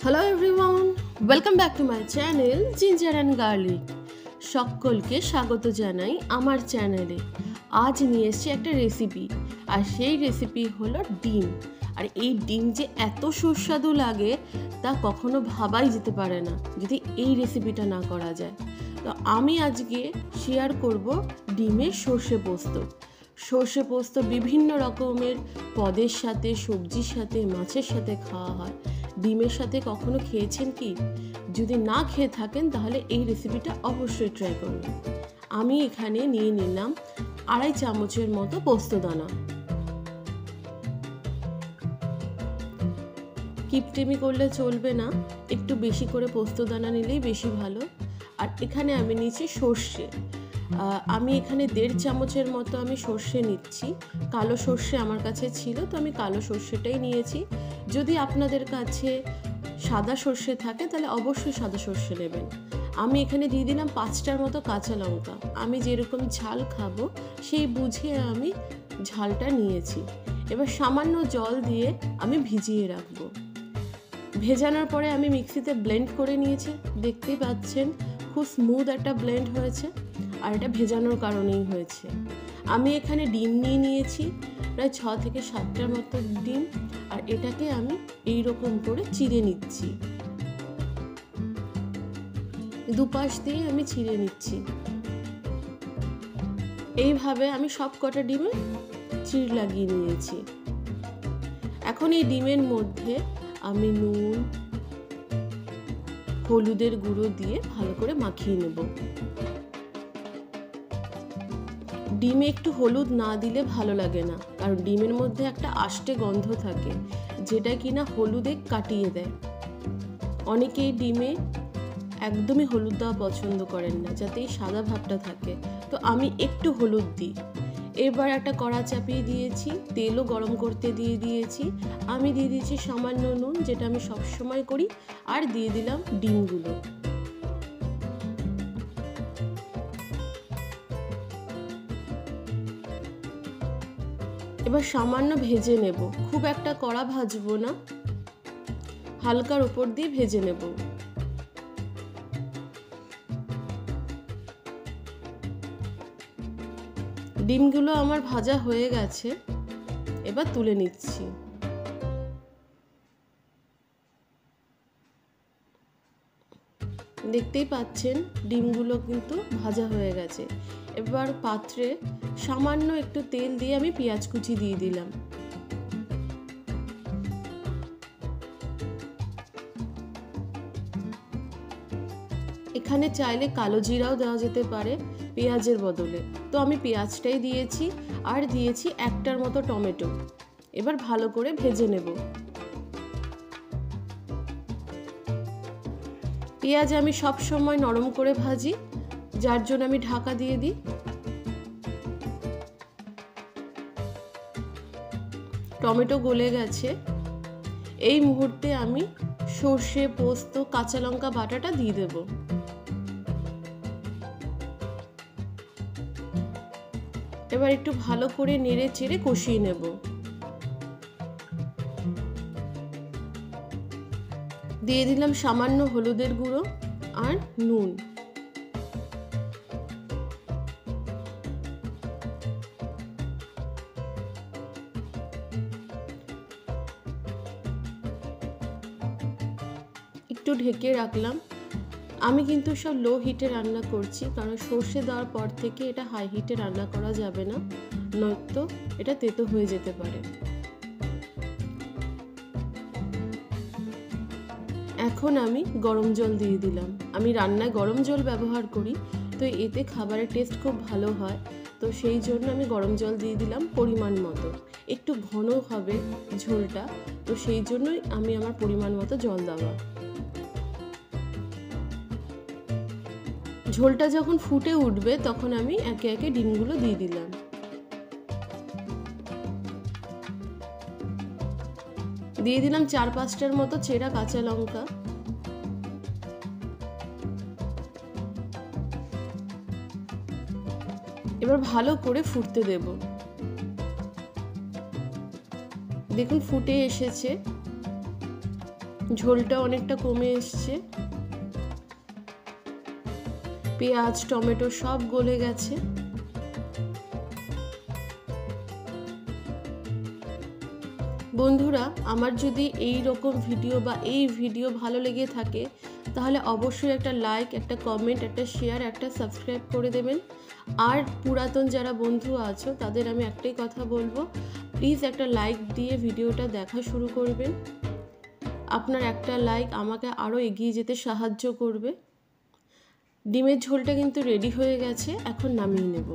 Hello everyone, welcome back to my channel ginger and garlic. সকলকে স্বাগত জানাই আমার চ্যানেলে। আজ নিয়ে এসেছি একটা রেসিপি, আর সেই রেসিপি হলো ডিম। আর এই ডিম যে এত সুস্বাদু লাগে তা কখনো ভাবাই যেতে পারে না যদি এই রেসিপিটা না করা যায়। তো আমি আজকে শেয়ার করব ডিমের সর্ষে পোস্ত। সর্ষে পোস্ত বিভিন্ন রকমের পদের সাথে, সবজির সাথে, মাছের সাথে খাওয়া হয়। ডিমের সাথে কখনো খেয়েছেন কি? যদি না খেয়ে থাকেন তাহলে এই রেসিপিটা অবশ্যই ট্রাই করবেন। আমি এখানে নিয়ে নিলাম 2.5 চামচের মতো পোস্তদানা। কিপটেমি করলে চলবে না, একটু বেশি করে পোস্তদানা নিলেই বেশি ভালো। আর এখানে আমি নিচ্ছি সর্ষে। আমি এখানে 1.5 চামচের মতো আমি সর্ষে নিচ্ছি। কালো সর্ষে আমার কাছে ছিল, তো আমি কালো সর্ষেটাই নিয়েছি। যদি আপনাদের কাছে সাদা সর্ষে থাকে তাহলে অবশ্যই সাদা সর্ষে নেবেন। আমি এখানে দিয়ে দিলাম 5টার মতো কাঁচা লঙ্কা। আমি যেরকম ঝাল খাবো সেই বুঝে আমি ঝালটা নিয়েছি। এবার সামান্য জল দিয়ে আমি ভিজিয়ে রাখবো। ভেজানোর পরে আমি মিক্সিতে ব্লেন্ড করে নিয়েছি। দেখতেই পাচ্ছেন খুব স্মুথ একটা ব্লেন্ড হয়েছে, আর এটা ভেজানোর কারণেই হয়েছে। আমি এখানে ডিম নিয়ে নিয়েছি, প্রায় 6 থেকে 7টার মতো ডিম, আর এটাকে আমি এই রকম করে চিড়ে নিচ্ছি। দুপাশ দিয়ে আমি চিড়ে নিচ্ছি। এইভাবে আমি সব কটা ডিমে চিড় লাগিয়ে নিয়েছি। এখন এই ডিমের মধ্যে আমি নুন, হলুদের গুঁড়ো দিয়ে ভালো করে মাখিয়ে নেব। ডিমে একটু হলুদ না দিলে ভালো লাগে না, কারণ ডিমের মধ্যে একটা আষ্টে গন্ধ থাকে যেটা কিনা হলুদে কাটিয়ে দেয়। অনেকেই ডিমে একদমই হলুদ দেওয়া পছন্দ করেন না, যাতে এই সাদা ভাবটা থাকে, তো আমি একটু হলুদ দিই। এবার একটা কড়া চাপিয়ে দিয়েছি, তেলও গরম করতে দিয়ে দিয়েছি। আমি দিয়ে দিয়েছি সামান্য নুন, যেটা আমি সবসময় করি, আর দিয়ে দিলাম ডিমগুলো। এবার সামান্য ভেজে নেব, খুব একটা কড়া ভাজবো না, হালকার উপর দিয়ে ভেজে নেব। ডিমগুলো আমার ভাজা হয়ে গেছে, এবার তুলে নিচ্ছি। দেখতেই পাচ্ছেন ডিমগুলো কিন্তু ভাজা হয়ে গেছে। এবার পাত্রে সামান্য একটু তেল দিয়ে আমি পেঁয়াজ কুচি দিয়ে দিলাম। এখানে চাইলে কালো জিরাও দেওয়া যেতে পারে পেঁয়াজের বদলে, তো আমি পেঁয়াজটাই দিয়েছি, আর দিয়েছি 1টার মতো টমেটো। এবার ভালো করে ভেজে নেব। পেঁয়াজ আমি সব সময় নরম করে ভাজি, যার জন্য আমি ঢাকা দিয়ে দিই। টমেটো গলে গেছে। এই মুহূর্তে আমি সর্ষে, পোস্ত, কাঁচা লঙ্কা বাটাটা দিয়ে দেব। এবার একটু ভালো করে নেড়ে চেড়ে কষিয়ে নেব। দিয়ে দিলাম সামান্য হলুদের গুঁড়ো আর নুন। একটু ঢেকে রাখলাম। আমি কিন্তু সব লো হিটে রান্না করছি, কারণ সর্ষে দেওয়ার পর থেকে এটা হাই হিটে রান্না করা যাবে না, নয়তো এটা তেতো হয়ে যেতে পারে। এখন আমি গরম জল দিয়ে দিলাম। আমি রান্নায় গরম জল ব্যবহার করি, তো এতে খাবারের টেস্ট খুব ভালো হয়, তো সেই জন্য আমি গরম জল দিয়ে দিলাম পরিমাণ মতো। একটু ঘন হবে ঝোলটা, তো সেই জন্যই আমি আমার পরিমাণ মতো জল দেওয়া। ঝোলটা যখন ফুটে উঠবে তখন আমি একে একে ডিমগুলো দিয়ে দিলাম। দিয়ে দিলাম 4-5টার মতো চেরা কাঁচা লঙ্কা। এবার ভালো করে ফুটতে দেব। দেখুন ফুটে এসেছে। ঝোলটা অনেকটা কমে এসছে, পেঁয়াজ টমেটো সব গলে গেছে। বন্ধুরা, আমার যদি এই রকম ভিডিও বা এই ভিডিও ভালো লেগে থাকে তাহলে অবশ্যই একটা লাইক, একটা কমেন্ট, একটা শেয়ার, একটা সাবস্ক্রাইব করে দেবেন। আর পুরাতন যারা বন্ধু আছো তাদের আমি একটাই কথা বলবো, প্লিজ একটা লাইক দিয়ে ভিডিওটা দেখা শুরু করবেন। আপনার একটা লাইক আমাকে আরও এগিয়ে যেতে সাহায্য করবে। ডিমের ঝোলটা কিন্তু রেডি হয়ে গেছে, এখন নামিয়ে নেব।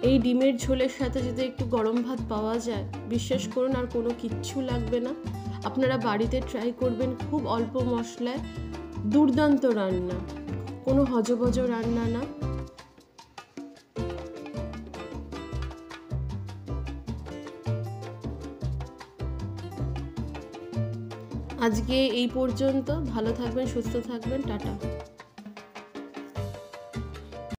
এই ডিমের ঝোলের সাথে যদি একটু গরম ভাত পাওয়া যায়, বিশ্বাস করুন আর কোনো কিচ্ছু লাগবে না। আপনারা বাড়িতে ট্রাই করবেন, খুব অল্প মশলায় দুর্দান্ত রান্না, কোনো হজবজ রান্না না। আজকে এই পর্যন্ত, ভালো থাকবেন, সুস্থ থাকবেন, টাটা।